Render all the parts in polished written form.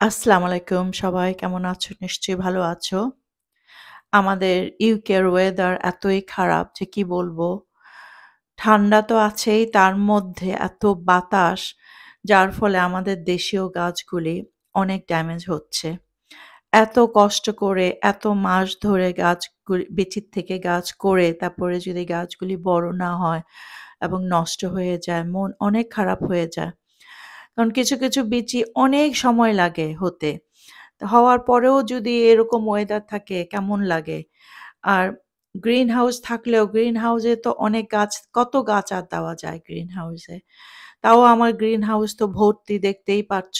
আসসালামু আলাইকুম সবাই কেমন আছো? নিশ্চয়ই ভালো আছো। আমাদের ইউকের ওয়েদার এতই খারাপ যে কি বলবো। ঠান্ডা তো আছেই তার মধ্যে এত বাতাস যার ফলে আমাদের দেশীয় গাছগুলি অনেক ড্যামেজ হচ্ছে। এত কষ্ট করে এত মাস ধরে বিচির থেকে গাছ করে তারপরে যদি গাছগুলি বড় না হয় এবং নষ্ট হয়ে যায় মন অনেক খারাপ হয়ে যায়। কারণ কিছু বিচি অনেক সময় লাগে হতে। হওয়ার পরেও যদি এরকম ওয়েদার থাকে কেমন লাগে? আর গ্রিন হাউস থাকলেও গ্রিন হাউসে তো অনেক গাছ কত গাছ আর দেওয়া যায় গ্রিন হাউসে। তাও আমার গ্রিন হাউস তো ভর্তি দেখতেই পাচ্ছ।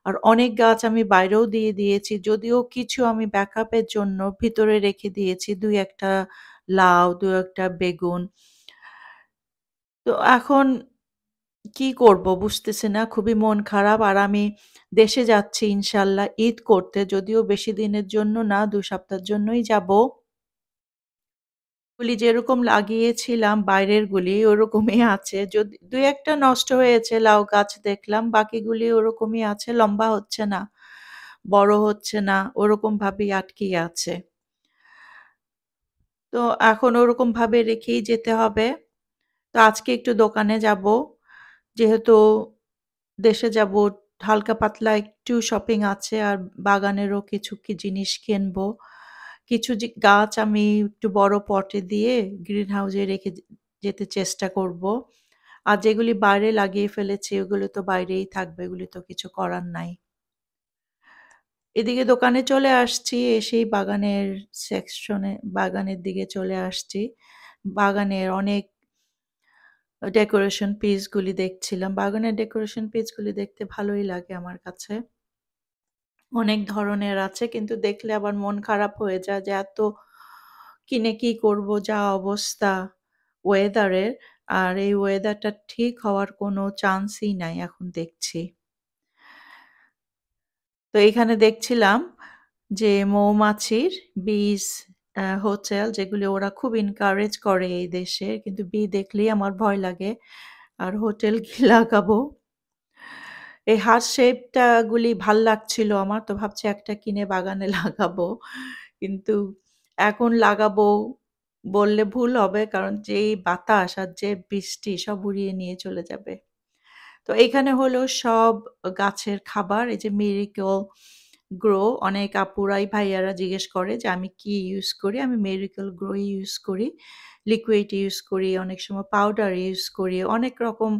আর অনেক গাছ আমি বাইরেও দিয়ে দিয়েছি। যদিও কিছু আমি ব্যাকআপের জন্য ভিতরে রেখে দিয়েছি। ২-১ টা লাউ, ২-১ টা বেগুন। তো এখন কি করব বুঝতেছি না। খুবই মন খারাপ। আর আমি দেশে যাচ্ছি ইনশাআল্লাহ ঈদ করতে। যদিও বেশি দিনের জন্য না ২ সপ্তাহের জন্যই যাবো। গুলি যেরকম লাগিয়েছিলাম বাইরের গুলি ওরকমই আছে। ২-১ টা নষ্ট হয়েছে লাউ গাছ দেখলাম। বাকিগুলি ওরকমই আছে। লম্বা হচ্ছে না, বড় হচ্ছে না। ওরকমভাবেই আটকিয়ে আছে। তো এখন ওরকমভাবে রেখেই যেতে হবে। তো আজকে একটু দোকানে যাবো। যেহেতু দেশে যাবো, হালকা পাতলা একটু শপিং আছে আর বাগানেরও কিছু কি জিনিস কিনবো। কিছু গাছ আমি একটু বড় পটে দিয়ে গ্রিন হাউসে রেখে যেতে চেষ্টা করব। আর যেগুলি বাইরে লাগিয়ে ফেলেছি ওগুলো তো বাইরেই থাকবে, এগুলি তো কিছু করার নাই। এদিকে দোকানে চলে আসছি, এসেই বাগানের দিকে চলে আসছি। বাগানের অনেক ডেকোরেশন পিসগুলি দেখছিলাম। বাগানের ডেকোরেশন পিসগুলি দেখতে ভালোই লাগে আমার কাছে। অনেক ধরনের আছে কিন্তু দেখলে আবার মন খারাপ হয়ে যায় যে এত কিনে কি করব যা অবস্থা ওয়েদারের। আর এই ওয়েদারটা ঠিক হওয়ার কোনো চান্সই নাই এখন দেখছি। তো এখানে দেখছিলাম যে মৌমাছির বীজ হোটেল যেগুলো ওরা খুব এনকারেজ করে এই দেশে। কিন্তু বি দেখলেই আমার ভয় লাগে। আর হোটেল কি লাগাবো? এই হার্ট শেপটা গুলি ভাল লাগছিল আমার। তো ভাবছি একটা কিনে বাগানে লাগাবো। কিন্তু এখন লাগাবো বললে ভুল হবে। কারণ যেই বাতাস আর যে বৃষ্টি সব উড়িয়ে নিয়ে চলে যাবে। তো এইখানে হলো সব গাছের খাবার। এই যে মিরাকল গ্রো অনেক আপুরাই ভাইয়ারা জিজ্ঞেস করে যে আমি কি ইউজ করি? আমি মিরাকল গ্রো ইউজ করি। লিকুইড ইউজ করি, অনেক সময় পাউডার ইউজ করি। অনেক রকম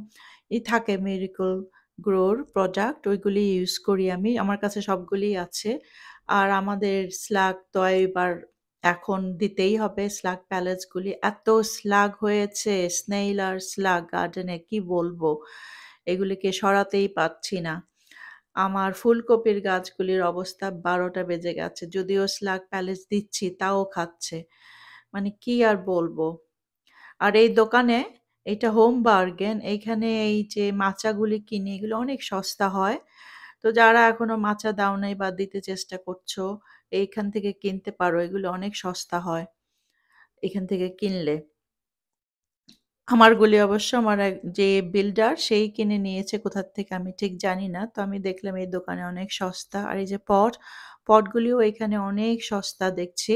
থাকে মিরাকল গ্রোর প্রোডাক্ট ওইগুলি ইউজ করি আমি। আমার কাছে সবগুলিই আছে। আর আমাদের স্লাগ তো এবার এখন দিতেই হবে স্লাগ প্যালেটস গুলি। এত স্লাগ হয়েছে, স্নেইল আর স্লাগ গার্ডেনে কি বলবো? এগুলিকে সরাতেই পারছি না। আমার ফুলকপির গাছগুলির অবস্থা ১২ টা বেজে গেছে। যদিও স্লাগ প্যালেস দিচ্ছি তাও খাচ্ছে। মানে কি আর বলবো? আর এই দোকানে এইটা হোম বার্গেন এইখানে এই যে মাচাগুলি কিনি এগুলো অনেক সস্তা হয়। তো যারা এখনো মাচা দাও নাই বা দিতে চেষ্টা করছো, এইখান থেকে কিনতে পারো। এগুলো অনেক সস্তা হয় এখান থেকে কিনলে। আমারগুলি অবশ্য আমার এক যে বিল্ডার সেই কিনে নিয়েছে কোথা থেকে আমি ঠিক জানি না। তো আমি দেখলাম এই দোকানে অনেক সস্তা। আর এই যে পটগুলিও এখানে অনেক সস্তা দেখছি।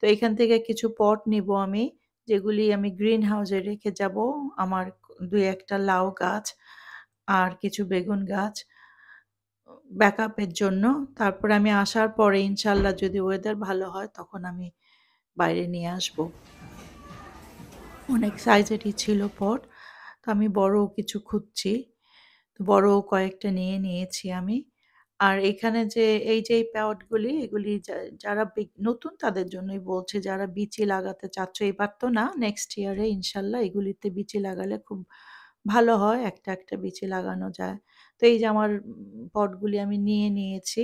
তো এখান থেকে কিছু পট নিবো আমি। যেগুলি আমি গ্রিন হাউসে রেখে যাবো। আমার ২-১ টা লাউ গাছ আর কিছু বেগুন গাছ ব্যাকআপ এর জন্য। তারপরে আমি আসার পরে ইনশাআল্লাহ যদি ওয়েদার ভালো হয় তখন আমি বাইরে নিয়ে আসবো। অনেক সাইজেরই ছিল পট। তো আমি বড় কিছু খুঁজছি। তো বড় কয়েকটা নিয়ে নিয়েছি আমি। আর এখানে যে এই যে এই পটগুলি এগুলি যারা নতুন তাদের জন্যই বলছি। যারা বিচি লাগাতে চাচ্ছ এবার তো না নেক্সট ইয়ারে ইনশাআল্লাহ এগুলিতে বিচি লাগালে খুব ভালো হয়। একটা বিচি লাগানো যায়। তো এই যে আমার পটগুলি আমি নিয়ে নিয়েছি।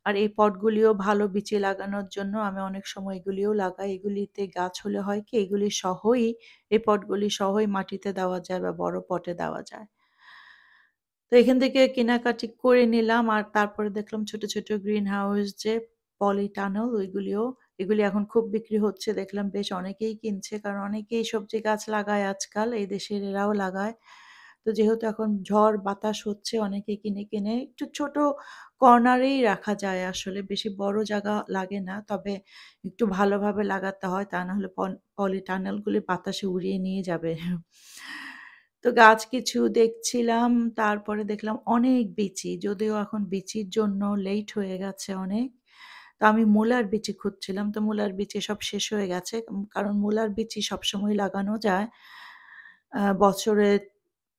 আর এই পটগুলিও ভালো বিচি লাগানোর জন্য আমি অনেক সময় এগুলিও লাগাই। এগুলিতে গাছ হলে হয় কি এগুলি সহই এই পটগুলি সহই মাটিতে দেওয়া যায় বা বড় পটে দেওয়া যায়। তো এখান থেকে কেনাকাটি করে নিলাম আর তারপরে দেখলাম ছোট গ্রিন হাউস যে পলি টানেল এগুলি এখন খুব বিক্রি হচ্ছে দেখলাম বেশ অনেকেই কিনছে কারণ অনেকেই সবজি গাছ লাগায় আজকাল এই দেশের এরাও লাগায়। তো তো যেহেতু এখন ঝড় বাতাস হচ্ছে অনেকে কিনে একটু ছোট কর্নারেই রাখা যায় আসলে। বেশি বড় জায়গা লাগে না। তবে একটু ভালোভাবে লাগাতে হয়। তা না হলে পলিটানেলগুলি বাতাসে উড়িয়ে নিয়ে যাবে। তো গাছ কিছু দেখছিলাম, তারপরে দেখলাম অনেক বিচি। যদিও এখন বিচির জন্য লেট হয়ে গেছে অনেক। তো আমি মূলার বিচি খুঁজছিলাম। তো মূলার বিচি সব শেষ হয়ে গেছে। কারণ মূলার বিচি সবসময় লাগানো যায়। বছরে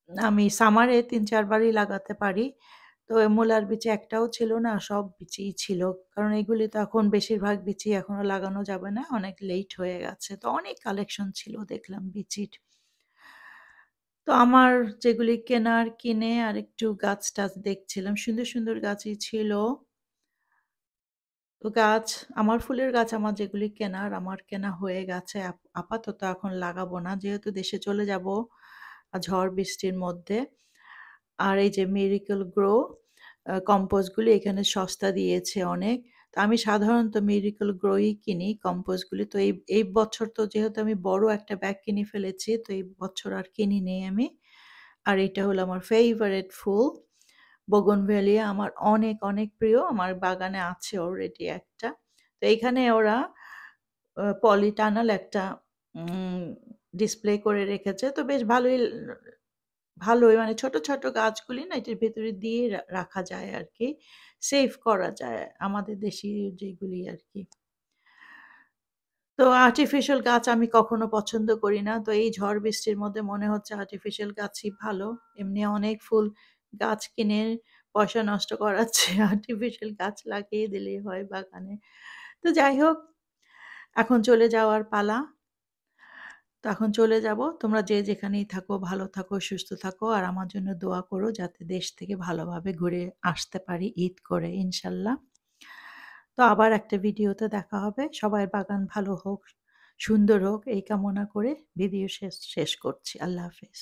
আমি সামারে ৩-৪ বারই লাগাতে পারি। তো মূলার বিচি একটাও ছিল না, সব বিচিই ছিল। কারণ এগুলি তো এখন বেশিরভাগ বিচি এখনো লাগানো যাবে না। অনেক লেট হয়ে গেছে। তো অনেক কালেকশন ছিল দেখলাম বিচির। তো আমার যেগুলি কেনার কিনে আরেকটু গাছ-টাছ দেখছিলাম। সুন্দর গাছই ছিল। তো গাছ আমার ফুলের গাছ আমার যেগুলি কেনার আমার কেনা হয়ে গেছে। আপাতত এখন লাগাবো না। যেহেতু দেশে চলে যাবো ঝড় বৃষ্টির মধ্যে। আর এই যে মেরিকল গ্রো কম্পোস্ট গুলি এখানে সস্তা দিয়েছে অনেক। তো আমি সাধারণত মেরিকল গ্রোই কিনি কম্পোস্ট গুলি। তো এই বছর তো যেহেতু আমি বড় একটা ব্যাগ কিনে ফেলেছি, তো এই বছর আর কিনি নেই আমি। আর এটা হলো আমার ফেভারাইট ফুল। বোগনভেলিয়া আমার অনেক প্রিয়। আমার বাগানে আছে অলরেডি একটা। তো এইখানে ওরা পলিটানাল একটা উম ডিসপ্লে করে রেখেছে। তো বেশ ভালোই মানে ছোট গাছগুলি না এটার ভেতরে দিয়ে রাখা যায় আরকি। সেভ করা যায় আমাদের দেশীয় যেগুলি আরকি। তো আর্টিফিশিয়াল গাছ আমি কখনো পছন্দ করি না। তো এই ঝড় বৃষ্টির মধ্যে মনে হচ্ছে আর্টিফিশিয়াল গাছই ভালো। এমনি অনেক ফুল গাছ কিনে পয়সা নষ্ট করার চেয়ে আর্টিফিশিয়াল গাছ লাগিয়ে দিলেই হয় বাগানে। তো যাই হোক, এখন চলে যাওয়ার পালা। তো এখন চলে যাব। তোমরা যে যেখানেই থাকো ভালো থাকো, সুস্থ থাকো আর আমার জন্য দোয়া করো যাতে দেশ থেকে ভালোভাবে ঘুরে আসতে পারি ঈদ করে ইনশাল্লাহ। তো আবার একটা ভিডিওতে দেখা হবে। সবার বাগান ভালো হোক, সুন্দর হোক এই কামনা করে ভিডিও শেষ করছি। আল্লাহ হাফেজ।